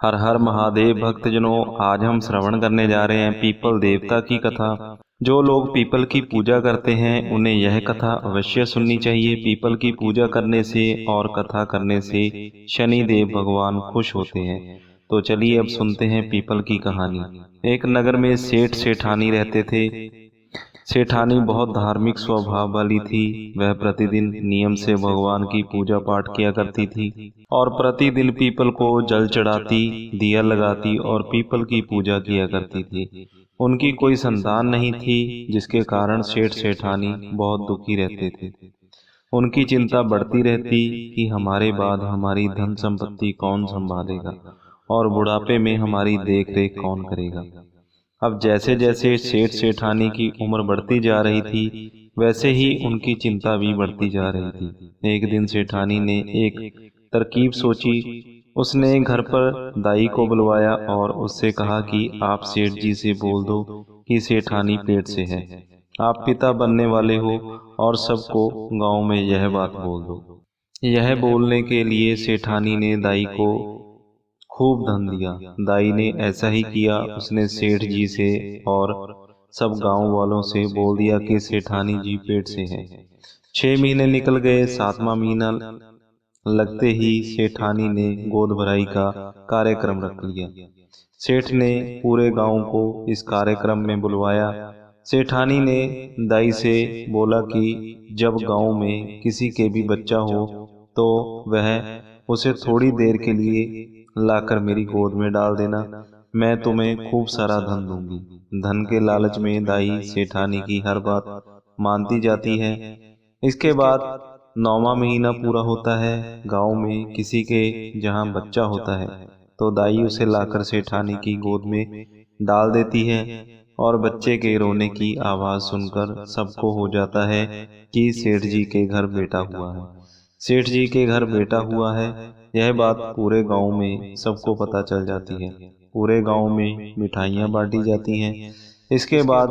हर हर महादेव भक्तजनों, आज हम श्रवण करने जा रहे हैं पीपल देवता की कथा। जो लोग पीपल की पूजा करते हैं उन्हें यह कथा अवश्य सुननी चाहिए। पीपल की पूजा करने से और कथा करने से शनि देव भगवान खुश होते हैं। तो चलिए अब सुनते हैं पीपल की कहानी। एक नगर में सेठ सेठानी रहते थे। सेठानी बहुत धार्मिक स्वभाव वाली थी। वह प्रतिदिन नियम से भगवान की पूजा पाठ किया करती थी और प्रतिदिन पीपल को जल चढ़ाती, दिया लगाती और पीपल की पूजा किया करती थी। उनकी कोई संतान नहीं थी, जिसके कारण सेठ सेठानी बहुत दुखी रहते थे। उनकी चिंता बढ़ती रहती कि हमारे बाद हमारी धन संपत्ति कौन संभालेगा और बुढ़ापे में हमारी देख रेख कौन करेगा। अब जैसे जैसे सेठ सेठानी की उम्र बढ़ती जा रही थी, वैसे ही उनकी चिंता भी बढ़ती जा रही थी। एक दिन सेठानी ने एक तरकीब सोची। उसने घर पर दाई को बुलवाया और उससे कहा कि आप सेठ जी से बोल दो कि सेठानी पेट से है। आप पिता बनने वाले हो और सबको गांव में यह बात बोल दो। यह बोलने के लिए सेठानी ने दाई को खूब धन दिया। दाई ने ऐसा ही किया। उसने सेठ जी से और सब गांव वालों से बोल दिया कि सेठानी जी पेट से है। 6 महीने निकल गए। 7वां महीना लगते ही सेठानी ने गोद भराई का कार्यक्रम रख लिया। सेठ ने पूरे गांव को इस कार्यक्रम में बुलवाया। सेठानी ने दाई से बोला कि जब गांव में किसी के भी बच्चा हो तो वह उसे थोड़ी देर के लिए लाकर मेरी गोद में डाल देना। मैं तुम्हें खूब सारा धन दूंगी। धन के लालच में दाई सेठानी की हर बात मानती जाती है। इसके बाद 9वां महीना पूरा होता है। गांव में किसी के जहां बच्चा होता है तो दाई उसे लाकर सेठानी की गोद में डाल देती है और बच्चे के रोने की आवाज सुनकर सबको हो जाता है कि सेठ जी के घर बेटा हुआ है। सेठ जी के घर बेटा हुआ है, यह बात पूरे गांव में सबको पता चल जाती है। पूरे गांव में मिठाइयाँ बांटी जाती हैं। इसके बाद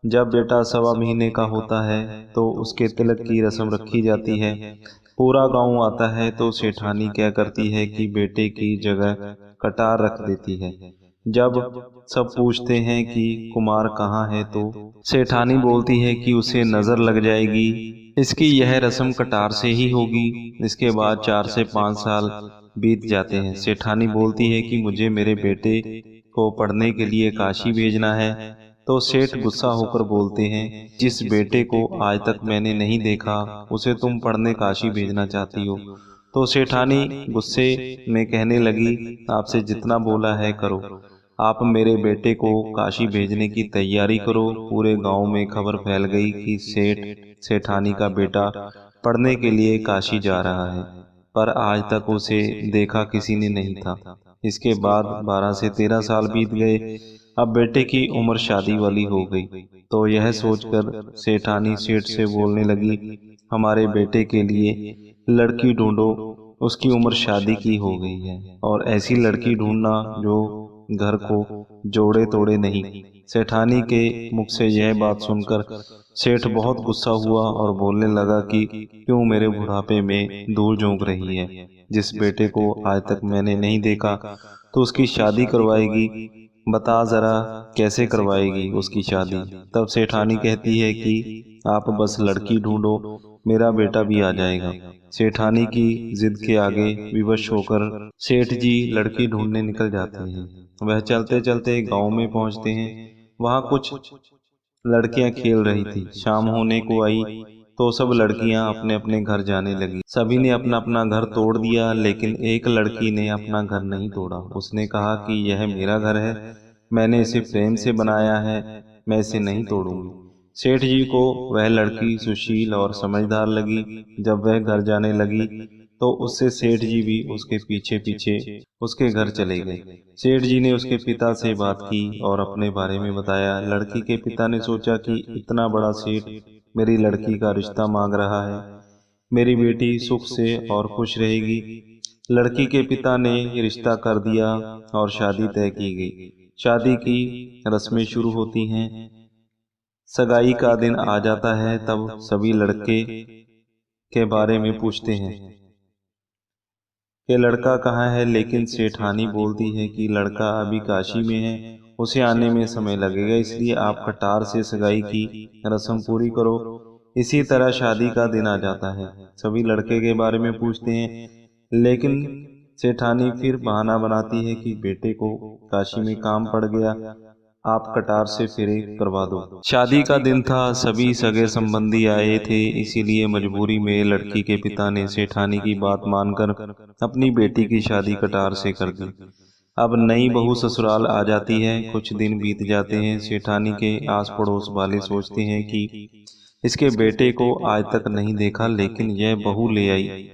जब बेटा 1.25 महीने का होता है तो उसके तिलक की रस्म रखी जाती है। पूरा गांव आता है तो सेठानी क्या करती है कि बेटे की जगह कटार रख देती है। जब सब पूछते हैं कि कुमार कहाँ है तो सेठानी बोलती है कि उसे नजर लग जाएगी। इसकी यह रस्म कटार से ही होगी। इसके बाद 4 से 5 साल बीत जाते हैं। सेठानी बोलती है कि मुझे मेरे बेटे को पढ़ने के लिए काशी भेजना है। तो सेठ गुस्सा होकर बोलते हैं, जिस बेटे को आज तक मैंने नहीं देखा उसे तुम पढ़ने काशी भेजना चाहती हो। तो सेठानी गुस्से में कहने लगी, आपसे जितना बोला है करो। आप मेरे बेटे को काशी भेजने की तैयारी करो। पूरे गांव में खबर फैल गई कि सेठ सेठानी का बेटा पढ़ने के लिए काशी जा रहा है, पर आज तक उसे देखा किसी ने नहीं था। इसके बाद 12 से 13 साल बीत गए। अब बेटे की उम्र शादी वाली हो गई। तो यह सोचकर सेठानी सेठ से बोलने लगी, हमारे बेटे के लिए लड़की ढूंढो। उसकी उम्र शादी की हो गई है और ऐसी लड़की ढूंढना जो घर को जोड़े तोड़े नहीं। सेठानी के मुख से यह बात सुनकर सेठ बहुत गुस्सा हुआ और बोलने लगा कि क्यों मेरे बुढ़ापे में धूल झोंक रही है। जिस बेटे को आज तक मैंने नहीं देखा तो उसकी शादी करवाएगी। बता जरा कैसे करवाएगी उसकी शादी। तब सेठानी कहती है कि आप बस लड़की ढूंढो, मेरा बेटा भी आ जाएगा। सेठानी की जिद के आगे विवश होकर सेठ जी लड़की ढूंढने निकल जाते हैं। वह चलते चलते गांव में पहुंचते हैं। वहां कुछ लड़कियां खेल रही थी। शाम होने को आई तो सब लड़कियां अपने अपने घर जाने लगी। सभी ने अपना अपना घर तोड़ दिया, लेकिन एक लड़की ने अपना घर नहीं तोड़ा। उसने कहा कि यह मेरा घर है, मैंने इसे प्रेम से बनाया है, मैं इसे नहीं तोड़ूंगी। सेठ जी को वह लड़की सुशील और समझदार लगी। जब वह घर जाने लगी तो उससे सेठ जी भी उसके पीछे पीछे उसके घर चले गए। सेठ जी ने उसके पिता से बात की और अपने बारे में बताया। लड़की के पिता ने सोचा कि इतना बड़ा सेठ मेरी लड़की का रिश्ता मांग रहा है, मेरी बेटी सुख से और खुश रहेगी। लड़की के पिता ने रिश्ता कर दिया और शादी तय की गई। शादी की रस्में शुरू होती हैं। सगाई का दिन आ जाता है। तब सभी लड़के के बारे में पूछते हैं कि लड़का कहाँ है, लेकिन सेठानी बोलती है कि लड़का अभी काशी में है, उसे आने में समय लगेगा, इसलिए आप कटार से सगाई की रस्म पूरी करो। इसी तरह शादी का दिन आ जाता है। सभी लड़के के बारे में पूछते हैं, लेकिन सेठानी फिर बहाना बनाती है कि बेटे को काशी में काम पड़ गया, आप कटार से फेरे करवा दो। शादी का दिन था, सभी सगे संबंधी आए थे, इसीलिए मजबूरी में लड़की के पिता ने सेठानी की बात मानकर अपनी बेटी की शादी कटार से कर दी। अब नई बहू ससुराल आ जाती है। कुछ दिन बीत जाते हैं। सेठानी के आस पड़ोस वाले सोचते हैं कि इसके बेटे को आज तक नहीं देखा, लेकिन यह बहू ले आई।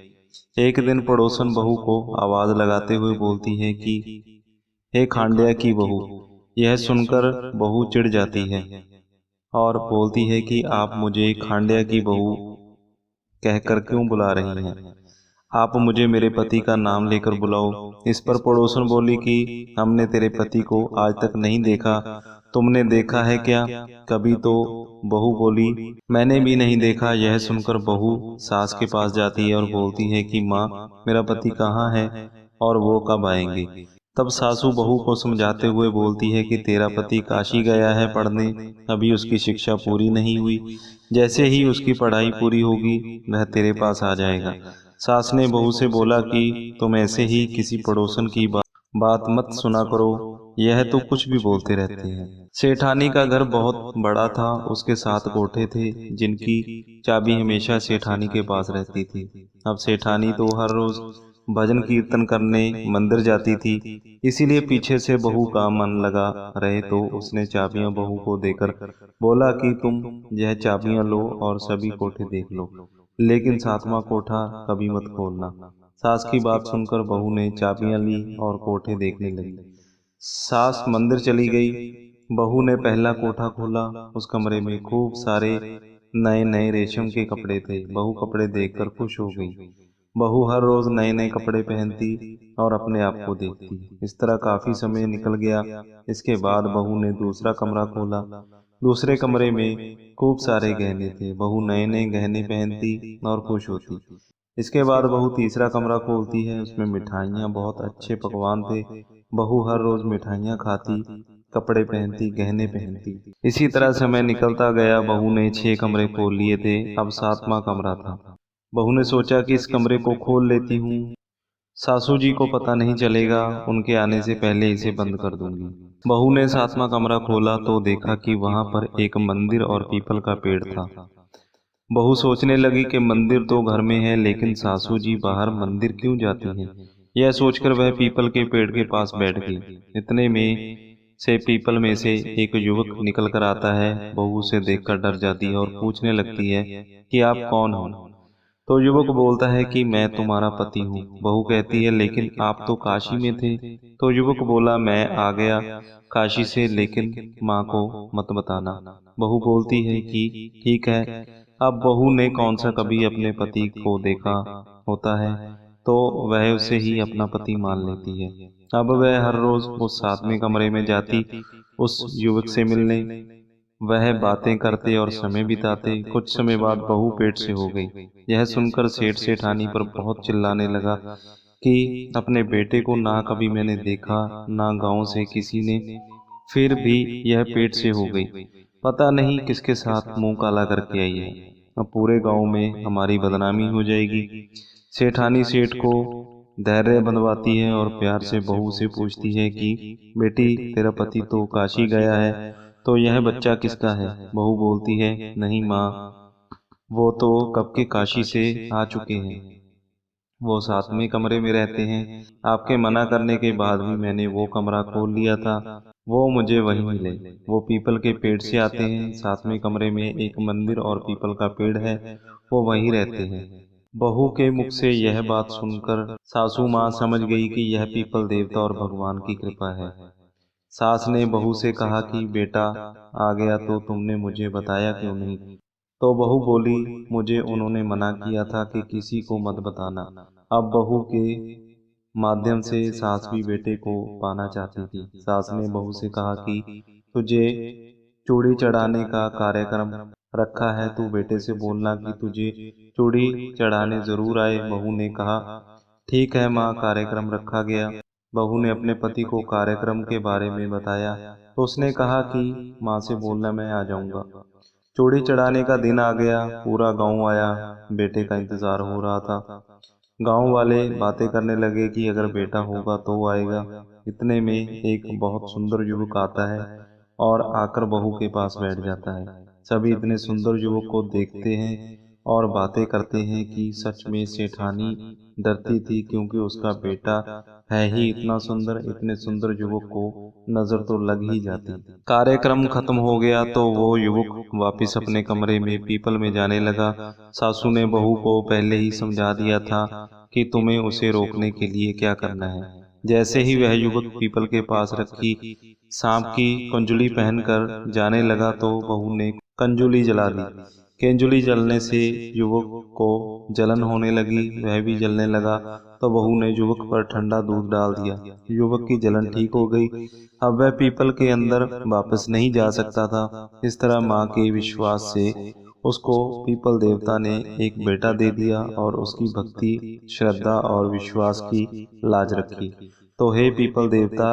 एक दिन पड़ोसन बहू को आवाज लगाते हुए बोलती है कि हे खांड्या की बहू। यह सुनकर बहू चिढ़ जाती है और बोलती है कि आप मुझे खांड्या की बहू कहकर क्यों बुला रही हैं? आप मुझे मेरे पति का नाम लेकर बुलाओ। इस पर पड़ोसन बोली कि हमने तेरे पति को आज तक नहीं देखा, तुमने देखा है क्या कभी? तो बहू बोली, मैंने भी नहीं देखा। यह सुनकर बहू सास के पास जाती है और बोलती है कि माँ, मेरा पति कहाँ है और वो कब आएंगे? तब सासू बहू को समझाते हुए बोलती है कि तेरा पति काशी गया है पढ़ने, अभी उसकी शिक्षा पूरी नहीं हुई। जैसे ही उसकी पढ़ाई पूरी होगी वह तेरे पास आ जाएगा। सास ने बहू से बोला कि तुम ऐसे ही किसी पड़ोसन की बात मत सुना करो, यह तो कुछ भी बोलते रहते हैं। सेठानी का घर बहुत बड़ा था, उसके 7 कोठे थे, जिनकी चाबी हमेशा सेठानी के पास रहती थी। अब सेठानी तो हर रोज भजन कीर्तन करने मंदिर जाती थी, इसीलिए पीछे से बहू का मन लगा रहे तो उसने चाबियां बहू को देकर बोला कि तुम यह चाबियां लो और सभी कोठे देख लो, लेकिन 7वां कोठा कभी मत खोलना। सास की बात सुनकर बहू ने चाबियां ली और कोठे देखने लगी। सास मंदिर चली गई। बहू ने पहला कोठा खोला। उस कमरे में खूब सारे नए नए रेशम के कपड़े थे। बहू कपड़े देखकर खुश हो गई। बहू हर रोज नए नए कपड़े पहनती और अपने आप को देखती। इस तरह काफी समय निकल गया। इसके बाद बहू ने दूसरा कमरा खोला। दूसरे कमरे में खूब सारे गहने थे। बहू नए नए गहने पहनती और खुश होती। इसके बाद बहू तीसरा कमरा खोलती है। उसमें मिठाइयाँ, बहुत अच्छे पकवान थे। बहू हर रोज मिठाइयाँ खाती, कपड़े पहनती, गहने पहनती। इसी तरह समय निकलता गया। बहू ने 6 कमरे खोल लिए थे। अब 7वां कमरा था। बहू ने सोचा कि इस कमरे को खोल लेती हूँ, सासू जी को पता नहीं चलेगा, उनके आने से पहले इसे बंद कर दूंगी। बहू ने 7वां कमरा खोला तो देखा कि वहां पर एक मंदिर और पीपल का पेड़ था। बहू सोचने लगी कि मंदिर तो घर में है, लेकिन सासू जी बाहर मंदिर क्यों जाती हैं? यह सोचकर वह पीपल के पेड़ के पास बैठ गई। इतने में से पीपल में से एक युवक निकल कर आता है। बहू उसे देखकर डर जाती है और पूछने लगती है कि आप कौन हो? तो युवक बोलता है कि मैं तुम्हारा पति हूँ। बहू कहती है, लेकिन आप तो काशी में थे। तो युवक बोला, मैं आ गया काशी से, लेकिन माँ को मत बताना। बहू बोलती है कि ठीक है। अब बहू ने कौन सा कभी अपने पति को देखा होता है, तो वह उसे ही अपना पति मान लेती है। अब वह हर रोज उस 7वें कमरे में जाती उस युवक से मिलने। वह बातें करते और समय बिताते। कुछ समय बाद बहू पेट से हो गई। यह सुनकर सेठ सेठानी पर बहुत चिल्लाने लगा कि अपने बेटे को ना कभी मैंने देखा, ना गांव से किसी ने, फिर भी यह पेट से हो गई। पता नहीं किसके साथ मुंह काला करके आई है। अब पूरे गांव में हमारी बदनामी हो जाएगी। सेठानी सेठ को धैर्य बंधवाती है और प्यार से बहू से पूछती है कि बेटी, तेरा पति तो काशी गया है, तो यह बच्चा किसका है? बहू बोलती है, नहीं माँ, वो तो कब के काशी से आ चुके हैं, वो 7वें कमरे में रहते हैं। आपके मना करने के बाद भी मैंने वो कमरा खोल लिया था, वो मुझे वहीं मिले। वो पीपल के पेड़ से आते हैं। 7वें कमरे में एक मंदिर और पीपल का पेड़ है, वो वहीं रहते हैं। बहू के मुख से यह बात सुनकर सासू माँ समझ गई कि यह पीपल देवता और भगवान की कृपा है। सास ने बहू से कहा कि बेटा आ गया तो तुमने मुझे बताया क्यों नहीं? तो बहू बोली, मुझे उन्होंने मना किया था कि किसी को मत बताना। अब बहू के माध्यम से सास भी बेटे को पाना चाहती थी। सास ने बहू से कहा कि तुझे चूड़ी चढ़ाने का कार्यक्रम रखा है, तू बेटे से बोलना कि तुझे चूड़ी चढ़ाने जरूर आए। बहू ने कहा ठीक है माँ, कार्यक्रम रखा गया। बहू ने अपने पति को कार्यक्रम के बारे में बताया तो उसने कहा कि माँ से बोलना, मैं आ जाऊंगा। चूड़ी चढ़ाने का दिन आ गया, पूरा गांव आया, बेटे का इंतजार हो रहा था। गांव वाले बातें करने लगे कि अगर बेटा होगा तो वो आएगा। इतने में एक बहुत सुंदर युवक आता है और आकर बहू के पास बैठ जाता है। सभी इतने सुंदर युवक को देखते हैं और बातें करते हैं कि सच में सेठानी डरती थी, क्योंकि उसका बेटा है ही इतना सुंदर। इतने सुंदर युवक को नजर तो लग ही जाती। कार्यक्रम खत्म हो गया तो वो युवक वापस अपने कमरे में पीपल में जाने लगा। सासू ने बहू को पहले ही समझा दिया था कि तुम्हें उसे रोकने के लिए क्या करना है। जैसे ही वह युवक पीपल के पास रखी सांप की कंजुली पहनकर जाने लगा तो बहू ने कंजुली जला दी। केंजुली जलने से युवक को जलन होने लगी, वह भी जलने लगा तो बहू ने युवक पर ठंडा दूध डाल दिया। युवक की जलन ठीक हो गई। अब वह पीपल के अंदर वापस नहीं जा सकता था। इस तरह माँ के विश्वास से उसको पीपल देवता ने एक बेटा दे दिया और उसकी भक्ति, श्रद्धा और विश्वास की लाज रखी। तो हे पीपल देवता,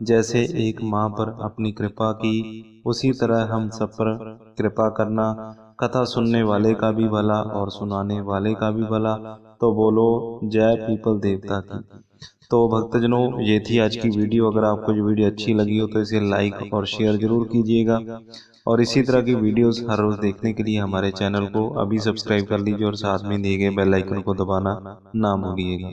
जैसे एक माँ पर अपनी कृपा की, उसी तरह हम सब पर कृपा करना। कथा सुनने वाले का भी भला और सुनाने वाले का भी भला। तो बोलो जय पीपल देवता की। तो भक्तजनों, ये थी आज की वीडियो। अगर आपको ये वीडियो अच्छी लगी हो तो इसे लाइक और शेयर जरूर कीजिएगा। और इसी तरह की वीडियोस हर रोज देखने के लिए हमारे चैनल को अभी सब्सक्राइब कर लीजिए और साथ में दिए गए बेल आइकन को दबाना ना भूलिएगा।